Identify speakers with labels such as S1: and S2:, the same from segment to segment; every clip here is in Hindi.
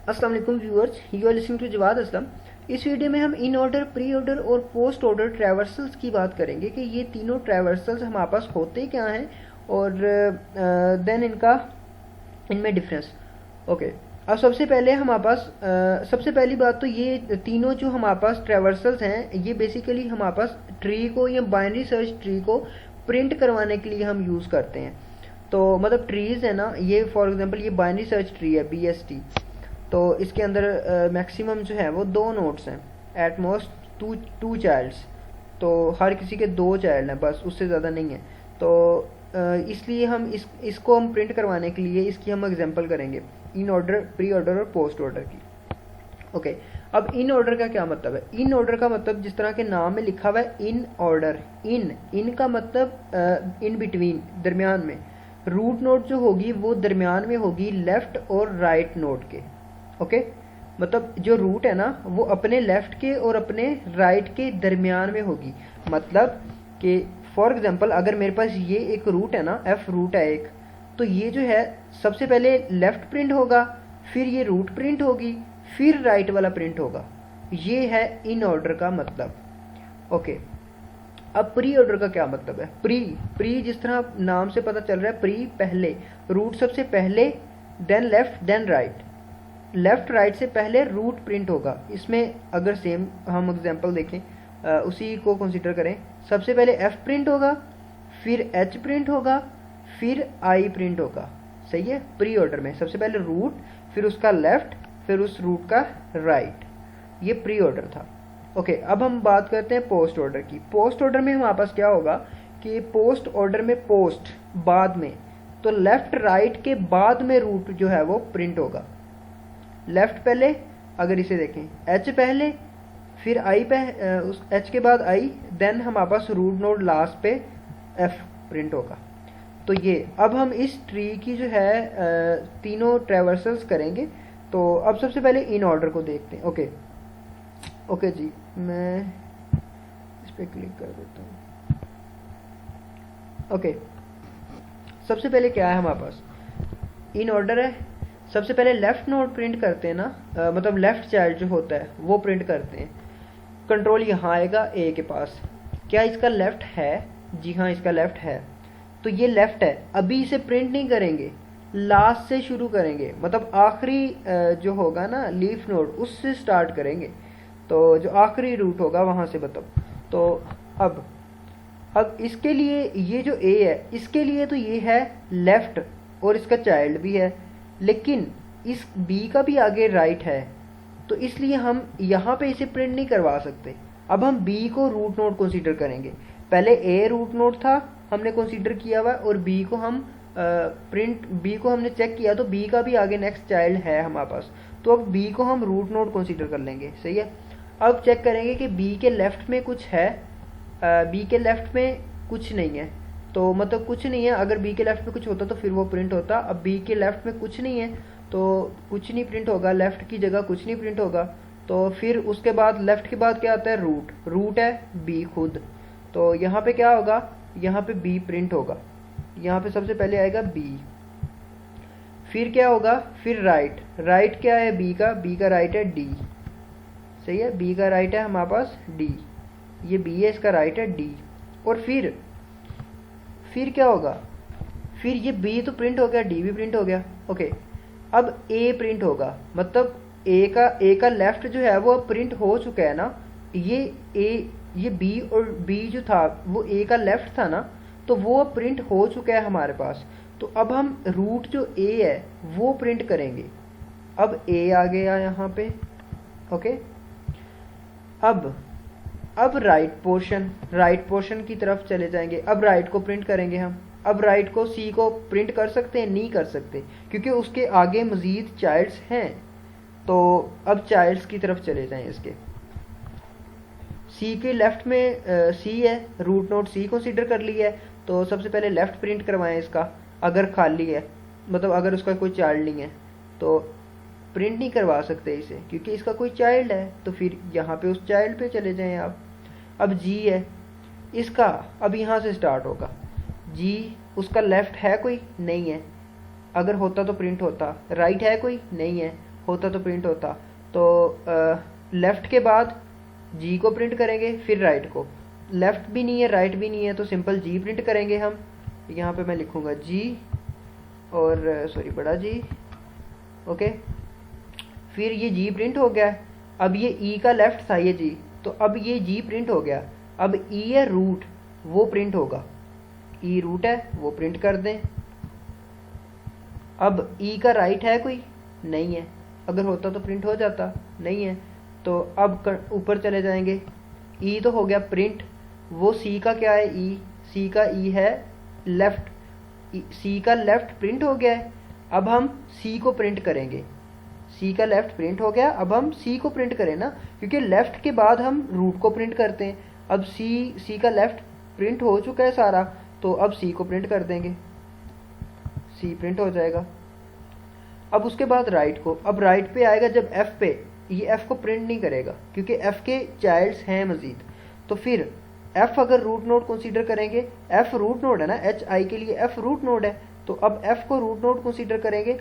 S1: अस्सलाम वालेकुम viewers, you are listening to Jawad Aslam. इस वीडियो में हम इन ऑर्डर, प्री ऑर्डर और पोस्ट ऑर्डर ट्रैवर्सल्स की बात करेंगे कि ये तीनों ट्रैवर्सल्स हमारे पास होते क्या हैं और देन इनमें डिफरेंस। ओके, अब सबसे पहले हमारे पास सबसे पहली बात तो ये तीनों जो हमारे पास ट्रैवर्सल्स हैं ये बेसिकली हमारे पास ट्री को या बाइनरी सर्च ट्री को प्रिंट करवाने के लिए हम यूज़ करते हैं। तो मतलब ट्रीज़ है ना, ये फॉर एग्जांपल ये बाइनरी सर्च ट्री है BST। तो इसके अंदर मैक्सिमम जो है वो 2 नोड्स हैं, एट मोस्ट टू चाइल्ड्स। तो हर किसी के 2 चाइल्ड हैं बस, उससे ज़्यादा नहीं है। तो इसलिए हम इसको हम प्रिंट करवाने के लिए इसकी हम एग्जांपल करेंगे इन ऑर्डर, प्री ऑर्डर और पोस्ट ऑर्डर की। ओके, अब इन ऑर्डर का क्या मतलब है? इन ऑर्डर का मतलब जिस तरह के नाम में लिखा हुआ है इन ऑर्डर, इन का मतलब इन बिटवीन, दरमियान में। रूट नोड जो होगी वो दरमियान में होगी लेफ्ट और राइट नोड के। ओके, मतलब जो रूट है ना वो अपने लेफ्ट के और अपने राइट के दरमियान में होगी। मतलब कि फॉर एग्जांपल अगर मेरे पास ये एक रूट है ना, F रूट है एक, तो ये जो है सबसे पहले लेफ्ट प्रिंट होगा, फिर ये रूट प्रिंट होगी, फिर राइट वाला प्रिंट होगा। ये है इन ऑर्डर का मतलब। ओके, अब प्री ऑर्डर का क्या मतलब है? प्री जिस तरह नाम से पता चल रहा है, प्री पहले, रूट सबसे पहले, then left then right. Left right से पहले रूट प्रिंट होगा। इसमें अगर सेम हम एग्जांपल देखें, उसी को कंसीडर करें, सबसे पहले F प्रिंट होगा, फिर H प्रिंट होगा, फिर I प्रिंट होगा। सही है, प्री ऑर्डर में सबसे पहले रूट, फिर उसका लेफ्ट, फिर उस रूट का राइट। ये प्री ऑर्डर था। ओके, अब हम बात करते हैं पोस्ट ऑर्डर की। पोस्ट ऑर्डर में हमारे पास क्या होगा कि पोस्ट ऑर्डर में पोस्ट बाद में, तो लेफ्ट राइट के बाद में रूट जो है वो प्रिंट होगा। लेफ्ट पहले, अगर इसे देखें, H पहले, फिर I उस H के बाद I, देन हमारे पास रूट नोड लास्ट पे F प्रिंट होगा। तो ये अब हम इस ट्री की जो है तीनों ट्रैवर्सल्स करेंगे। तो अब सबसे पहले इन ऑर्डर को देखते हैं। ओके ओके जी, मैं इस पर क्लिक कर देता हूँ। ओके, सबसे पहले क्या है हमारे पास? इन ऑर्डर है। सबसे पहले लेफ्ट नोड प्रिंट करते हैं ना, मतलब लेफ्ट चाइल्ड जो होता है वो प्रिंट करते हैं। कंट्रोल यहाँ आएगा ए के पास। क्या इसका लेफ्ट है? जी हाँ, इसका लेफ्ट है। तो ये लेफ्ट है, अभी इसे प्रिंट नहीं करेंगे, लास्ट से शुरू करेंगे, मतलब आखिरी जो होगा ना लीफ नोड, उससे स्टार्ट करेंगे। तो जो आखिरी रूट होगा वहाँ से मतलब। तो अब इसके लिए ये जो ए है, इसके लिए तो ये है लेफ्ट और इसका चाइल्ड भी है, लेकिन इस बी का भी आगे राइट है, तो इसलिए हम यहाँ पे इसे प्रिंट नहीं करवा सकते। अब हम बी को रूट नोड कंसीडर करेंगे। पहले ए रूट नोड था, हमने कंसीडर किया हुआ, और बी को हम बी को हमने चेक किया तो बी का भी आगे नेक्स्ट चाइल्ड है हमारे पास। तो अब बी को हम रूट नोड कंसीडर कर लेंगे। सही है, अब चेक करेंगे कि बी के लेफ्ट में कुछ है, बी के लेफ्ट में कुछ नहीं है। तो मतलब कुछ नहीं है, अगर बी के लेफ्ट में कुछ होता तो फिर वो प्रिंट होता। अब बी के लेफ्ट में कुछ नहीं है तो कुछ नहीं प्रिंट होगा, लेफ्ट की जगह कुछ नहीं प्रिंट होगा। तो फिर उसके बाद लेफ्ट के बाद क्या आता है? रूट। रूट है बी खुद, तो यहाँ पे क्या होगा? यहाँ पे बी प्रिंट होगा। यहाँ पे सबसे पहले आएगा बी, फिर क्या होगा? फिर राइट। राइट क्या है बी का राइट है डी। सही है, बी का राइट है हमारे पास डी, ये बी है, इसका राइट है डी। और फिर क्या होगा? फिर ये बी तो प्रिंट हो गया, डी भी प्रिंट हो गया। ओके, अब ए प्रिंट होगा, मतलब ए का लेफ्ट जो है वो अब प्रिंट हो चुका है ना। ये बी और बी जो था वो ए का लेफ्ट था ना, तो वो अब प्रिंट हो चुका है हमारे पास। तो अब हम रूट जो ए है वो प्रिंट करेंगे। अब ए आ गया यहाँ पे। ओके, अब राइट पोर्शन की तरफ चले जाएंगे। अब राइट को प्रिंट करेंगे हम। अब राइट को सी को प्रिंट कर सकते हैं? नहीं कर सकते, क्योंकि उसके आगे मजीद चाइल्ड्स हैं। तो अब चाइल्ड्स की तरफ चले जाएं इसके। सी के लेफ्ट में सी है, रूट नोड सी कंसीडर कर लिया है, तो सबसे पहले लेफ्ट प्रिंट करवाएं इसका। अगर खाली है, मतलब अगर उसका कोई चाइल्ड नहीं है तो प्रिंट नहीं करवा सकते इसे, क्योंकि इसका कोई चाइल्ड है। तो फिर यहाँ पे उस चाइल्ड पे चले जाएं आप। अब जी है इसका, अब यहाँ से स्टार्ट होगा। जी, उसका लेफ्ट है कोई? नहीं है, अगर होता तो प्रिंट होता। राइट है कोई? नहीं है, होता तो प्रिंट होता। तो लेफ़्ट के बाद जी को प्रिंट करेंगे, फिर राइट को। लेफ़्ट भी नहीं है राइट भी नहीं है, तो सिंपल जी प्रिंट करेंगे हम। यहाँ पे मैं लिखूँगा जी और सॉरी बड़ा जी, ओके। फिर ये जी प्रिंट हो गया। अब ये ई का लेफ़्ट था ये जी, तो अब ये जी प्रिंट हो गया। अब ई है रूट, वो प्रिंट होगा। ई रूट है वो प्रिंट कर दें। अब ई का राइट है कोई? नहीं है, अगर होता तो प्रिंट हो जाता, नहीं है। तो अब ऊपर चले जाएंगे। ई तो हो गया प्रिंट, वो सी का क्या है? ई, सी का ई है लेफ़्ट, सी का लेफ़्ट प्रिंट हो गया है। अब हम सी को प्रिंट करेंगे। सी का लेफ़्ट प्रिंट हो गया, अब हम सी को प्रिंट करें ना, क्योंकि लेफ़्ट के बाद हम रूट को प्रिंट करते हैं। अब सी का लेफ़्ट प्रिंट हो चुका है सारा, तो अब सी को प्रिंट कर देंगे, सी प्रिंट हो जाएगा। अब उसके बाद राइट को, अब राइट पे आएगा जब एफ पे, ये एफ को प्रिंट नहीं करेगा क्योंकि एफ के चाइल्ड्स हैं मजीद। तो फिर एफ अगर रूट नोड कंसीडर करेंगे, एफ रूट नोड है ना, एच आई के लिए एफ रूट नोड है, तो अब एफ को रूट नोड कंसीडर करेंगे।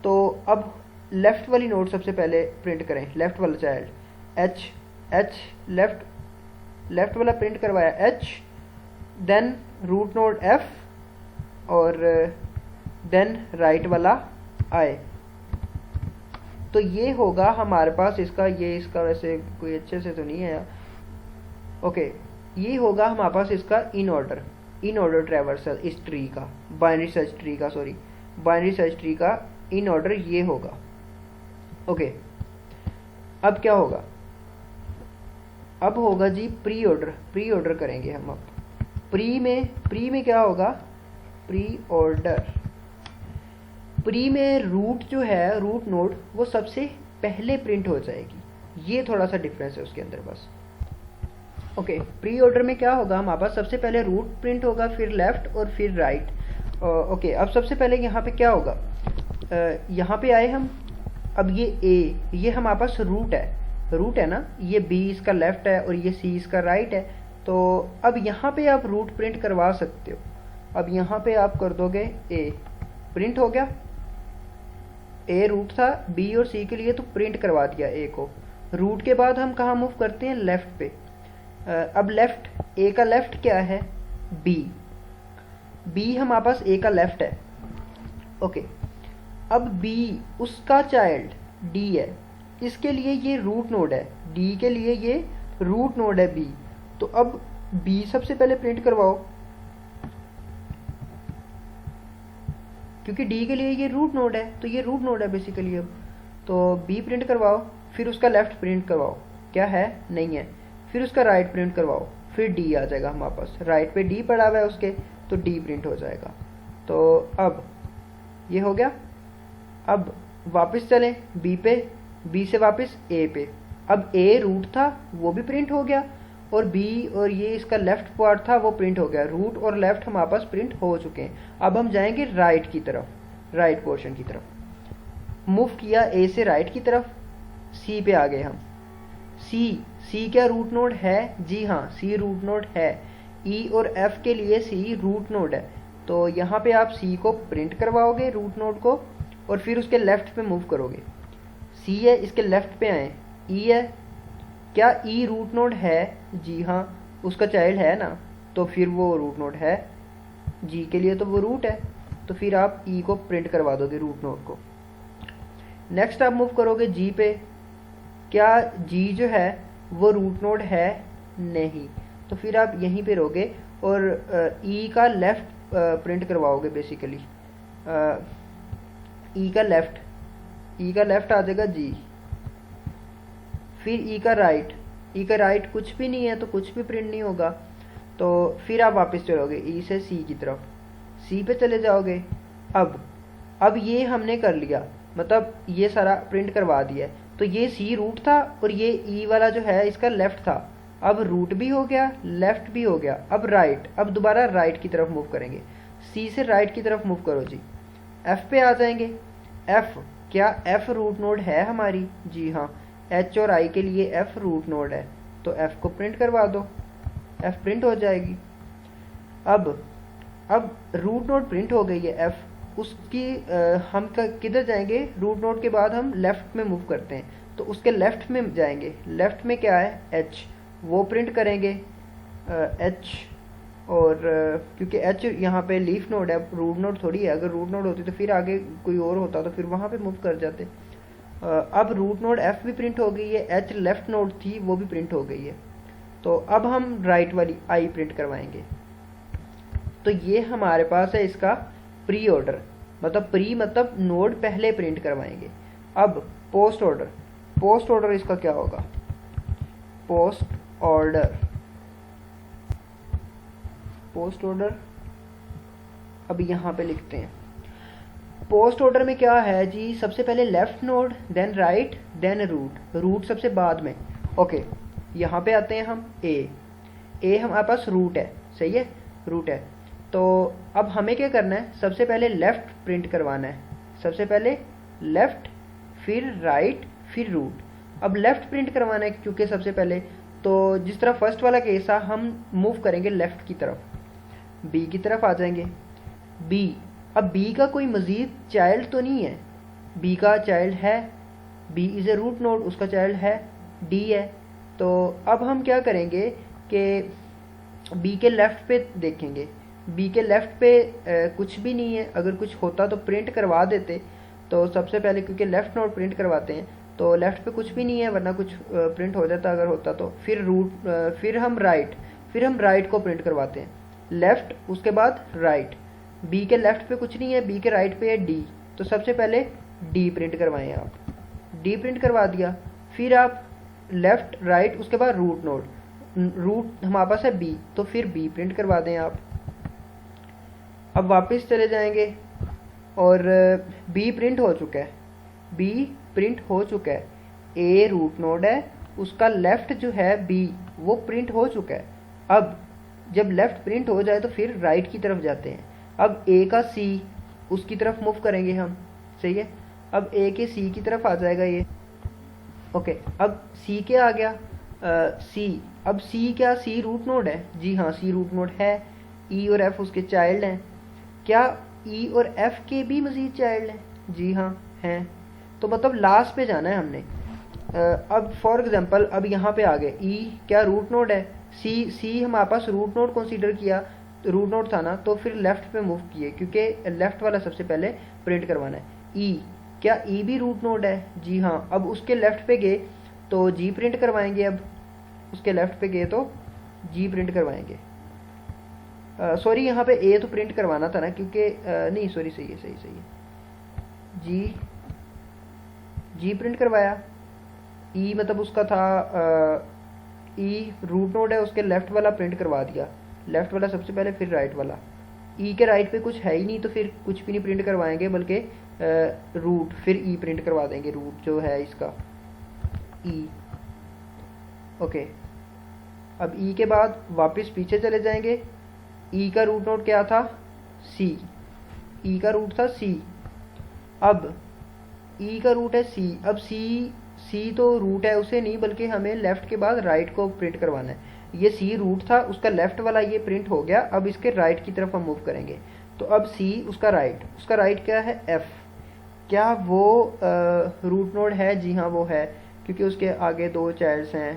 S1: तो अब लेफ्ट वाली नोड सबसे पहले प्रिंट करें, लेफ्ट वाला चाइल्ड एच लेफ्ट वाला प्रिंट करवाया H, then root node F और देन राइट वाला आई। तो ये होगा हमारे पास इसका, ये इसका वैसे कोई अच्छे से तो नहीं है, ओके। ये होगा हमारे पास इसका इन ऑर्डर ट्रैवर्सल इस ट्री का, बाइनरी सर्च ट्री का, सॉरी बाइनरी सर्च ट्री का इन ऑर्डर ये होगा, ओके। अब क्या होगा? अब होगा जी प्री ऑर्डर करेंगे हम। अब प्री में क्या होगा? प्री में रूट जो है, रूट नोड, वो सबसे पहले प्रिंट हो जाएगी। ये थोड़ा सा डिफरेंस है उसके अंदर बस, ओके। प्री ऑर्डर में क्या होगा हमारे पास? सबसे पहले रूट प्रिंट होगा, फिर लेफ्ट और फिर राइट, ओके। अब सबसे पहले यहाँ पे क्या होगा? यहाँ पे आए हम, अब ये ए, ये हमारे पास रूट है ना, ये बी इसका लेफ्ट है और ये सी इसका राइट है। तो अब यहाँ पे आप रूट प्रिंट करवा सकते हो। अब यहाँ पे आप कर दोगे ए, प्रिंट हो गया। ए रूट था बी और सी के लिए, तो प्रिंट करवा दिया ए को। रूट के बाद हम कहाँ मूव करते हैं? लेफ्ट पे। अब लेफ्ट, ए का लेफ्ट क्या है? बी हमारे पास ए का लेफ्ट है, ओके। अब बी, उसका चाइल्ड डी है, इसके लिए ये रूट नोड है, डी के लिए ये रूट नोड है बी। तो अब बी सबसे पहले प्रिंट करवाओ, क्योंकि डी के लिए ये रूट नोड है, तो ये रूट नोड है बेसिकली। अब तो बी प्रिंट करवाओ, फिर उसका लेफ्ट प्रिंट करवाओ, क्या है? नहीं है। फिर उसका राइट प्रिंट करवाओ, फिर डी आ जाएगा हमारे पास, राइट पे डी पड़ा हुआ है उसके, तो डी प्रिंट हो जाएगा। तो अब ये हो गया। अब वापस चलें बी पे, बी से वापस ए पे। अब ए रूट था वो भी प्रिंट हो गया, और बी और ये इसका लेफ्ट पार्ट था वो प्रिंट हो गया। रूट और लेफ्ट हमारे पास प्रिंट हो चुके हैं। अब हम जाएंगे राइट की तरफ, राइट पोर्शन की तरफ। मूव किया ए से राइट की तरफ, सी पे आ गए हम। सी क्या रूट नोड है? जी हाँ, सी रूट नोड है। ई और एफ के लिए सी रूट नोड है, तो यहाँ पे आप सी को प्रिंट करवाओगे रूट नोड को, और फिर उसके लेफ्ट पे मूव करोगे। सी है, इसके लेफ्ट पे आए, ई है। क्या ई रूट नोड है? जी हाँ, उसका चाइल्ड है ना, तो फिर वो रूट नोड है। जी के लिए तो वो रूट है, तो फिर आप ई को प्रिंट करवा दोगे रूट नोड को। नेक्स्ट आप मूव करोगे जी पे। क्या जी जो है वो रूट नोड है? नहीं, तो फिर आप यहीं पे रहोगे और ई का लेफ्ट प्रिंट करवाओगे बेसिकली। ई का लेफ्ट आ जाएगा जी। फिर ई का राइट कुछ भी नहीं है, तो कुछ भी प्रिंट नहीं होगा। तो फिर आप वापस चलोगे ई से सी की तरफ, सी पे चले जाओगे। अब ये हमने कर लिया, मतलब ये सारा प्रिंट करवा दिया है। तो ये सी रूट था और ये ई वाला जो है इसका लेफ्ट था। अब रूट भी हो गया, लेफ्ट भी हो गया। अब राइट, अब दोबारा राइट की तरफ मूव करेंगे। सी से राइट की तरफ मूव करो जी। एफ पे आ जाएंगे। एफ, क्या एफ रूट नोड है हमारी? जी हाँ, एच और आई के लिए एफ रूट नोड है, तो एफ को प्रिंट करवा दो, एफ प्रिंट हो जाएगी। अब रूट नोड प्रिंट हो गई है एफ, उसकी हम किधर जाएंगे, रूट नोड के बाद हम लेफ़्ट में मूव करते हैं, तो उसके लेफ़्ट में जाएंगे। लेफ़्ट में क्या है, एच, वो प्रिंट करेंगे एच। और क्योंकि एच यहाँ पे लीफ नोड है, रूट नोड थोड़ी है। अगर रूट नोड होती तो फिर आगे कोई और होता तो फिर वहाँ पे मूव कर जाते। अब रूट नोड एफ भी प्रिंट हो गई है, एच लेफ़्ट नोड थी वो भी प्रिंट हो गई है। तो अब हम राइट वाली आई प्रिंट करवाएंगे। तो ये हमारे पास है इसका प्री ऑर्डर, मतलब प्री मतलब नोड पहले प्रिंट करवाएंगे। अब पोस्ट ऑर्डर, पोस्ट ऑर्डर इसका क्या होगा, पोस्ट ऑर्डर, पोस्ट ऑर्डर अब यहाँ पे लिखते हैं। पोस्ट ऑर्डर में क्या है जी, सबसे पहले left node, then right, then root, root सबसे बाद में। ओके, यहाँ पे आते हैं हम ए हमारे पास रूट है, सही है, रूट है। तो अब हमें क्या करना है, सबसे पहले लेफ़्ट प्रिंट करवाना है, सबसे पहले लेफ़्ट, फिर राइट, फिर रूट। अब लेफ़्ट प्रिंट करवाना है क्योंकि सबसे पहले, तो जिस तरह फर्स्ट वाला केस था हम मूव करेंगे लेफ़्ट की तरफ, बी की तरफ आ जाएंगे। बी, अब बी का कोई मज़ीद चाइल्ड तो नहीं है, बी का चाइल्ड है, B is a root node, उसका चाइल्ड है डी है। तो अब हम क्या करेंगे कि बी के लेफ़्ट पे देखेंगे, बी के लेफ़्ट पे कुछ भी नहीं है, अगर कुछ होता तो प्रिंट करवा देते। तो सबसे पहले क्योंकि लेफ़्ट नोड प्रिंट करवाते हैं तो लेफ़्ट पे कुछ भी नहीं है, वरना कुछ प्रिंट हो जाता अगर होता तो। फिर रूट, फिर हम राइट को प्रिंट करवाते हैं, लेफ़्ट उसके बाद राइट। बी के लेफ़्ट पे कुछ नहीं है, बी के राइट पे है डी, तो सबसे पहले डी प्रिंट करवाएं आप, डी प्रिंट करवा दिया। फिर आप लेफ़्ट राइट उसके बाद रूट नोड, रूट हमारे पास है बी, तो फिर बी प्रिंट करवा दें आप। अब वापस चले जाएंगे और बी प्रिंट हो चुका है, बी प्रिंट हो चुका है, ए रूट नोड है, उसका लेफ़्ट जो है बी वो प्रिंट हो चुका है। अब जब लेफ़्ट प्रिंट हो जाए तो फिर राइट की तरफ जाते हैं। अब ए का सी, उसकी तरफ मूव करेंगे हम, सही है। अब ए के सी की तरफ आ जाएगा ये, ओके। अब सी क्या आ गया, सी, अब सी क्या, सी रूट नोड है, जी हाँ सी रूट नोड है। ई और एफ उसके चाइल्ड हैं, क्या ई और एफ के भी मज़ीद चाइल्ड हैं, जी हाँ हैं। तो मतलब लास्ट पे जाना है हमने। अब फॉर एग्जांपल अब यहाँ पे आ गए, ई क्या रूट नोड है, सी हमारे पास रूट नोड कंसीडर किया, रूट नोड था ना, तो फिर लेफ़्ट पे मूव किए क्योंकि लेफ़्ट वाला सबसे पहले प्रिंट करवाना है। ई, क्या ई भी रूट नोड है, जी हाँ। अब उसके लेफ़्ट पे गए तो जी प्रिंट करवाएंगे, अब उसके लेफ़्ट पे गए तो जी प्रिंट करवाएंगे। सॉरी यहाँ पे ए तो प्रिंट करवाना था ना, क्योंकि नहीं सॉरी, सही है, जी प्रिंट करवाया। ई मतलब उसका था, ई रूट नोड है, उसके लेफ़्ट वाला प्रिंट करवा दिया, लेफ़्ट वाला सबसे पहले फिर राइट वाला। ई के राइट पे कुछ है ही नहीं तो फिर कुछ भी नहीं प्रिंट करवाएंगे, बल्कि रूट फिर ई प्रिंट करवा देंगे, रूट जो है इसका ई, ओके। अब ई के बाद वापस पीछे चले जाएंगे, ई का रूट नोड क्या था, सी, ई का रूट था सी। अब ई का रूट है सी, अब सी तो रूट है उसे नहीं, बल्कि हमें लेफ़्ट के बाद राइट को प्रिंट करवाना है। ये सी रूट था, उसका लेफ़्ट वाला ये प्रिंट हो गया, अब इसके राइट की तरफ हम मूव करेंगे। तो अब सी उसका राइट क्या है, एफ, क्या वो रूट नोड है, जी हाँ वो है, क्योंकि उसके आगे दो चाइल्ड्स हैं।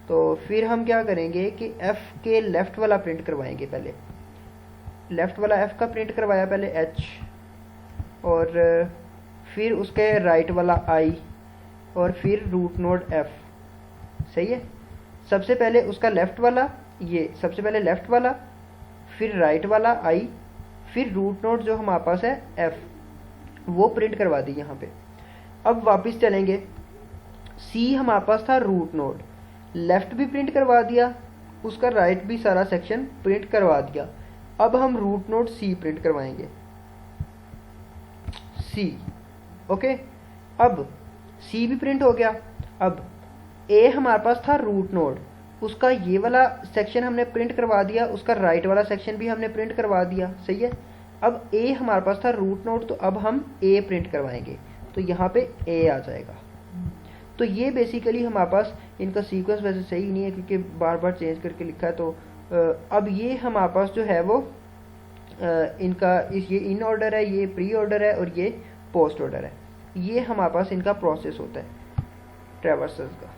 S1: तो फिर हम क्या करेंगे कि एफ के लेफ़्ट वाला प्रिंट करवाएंगे, पहले लेफ़्ट वाला एफ का प्रिंट करवाया पहले एच, और फिर उसके राइट वाला आई, और फिर रूट नोड एफ, सही है। सबसे पहले उसका लेफ़्ट वाला, ये सबसे पहले लेफ़्ट वाला, फिर राइट वाला आई, फिर रूट नोड जो हमारे पास है एफ, वो प्रिंट करवा दी यहाँ पे। अब वापस चलेंगे, सी हमारे पास था रूट नोड, लेफ़्ट भी प्रिंट करवा दिया, उसका राइट भी सारा सेक्शन प्रिंट करवा दिया। अब हम रूट नोड सी प्रिंट करवाएंगे, सी, ओके। अब सी भी प्रिंट हो गया। अब ए हमारे पास था रूट नोड, उसका ये वाला सेक्शन हमने प्रिंट करवा दिया, उसका राइट वाला सेक्शन भी हमने प्रिंट करवा दिया, सही है। अब ए हमारे पास था रूट नोड, तो अब हम ए प्रिंट करवाएंगे, तो यहाँ पे ए आ जाएगा। तो ये बेसिकली हमारे पास इनका सीक्वेंस वैसे सही नहीं है क्योंकि बार बार चेंज करके लिखा है। तो अब ये हमारे पास जो है वो इनका ये इन ऑर्डर है, ये प्री ऑर्डर है और ये पोस्ट ऑर्डर है। ये हमारे पास इनका प्रोसेस होता है ट्रैवर्सल्स का।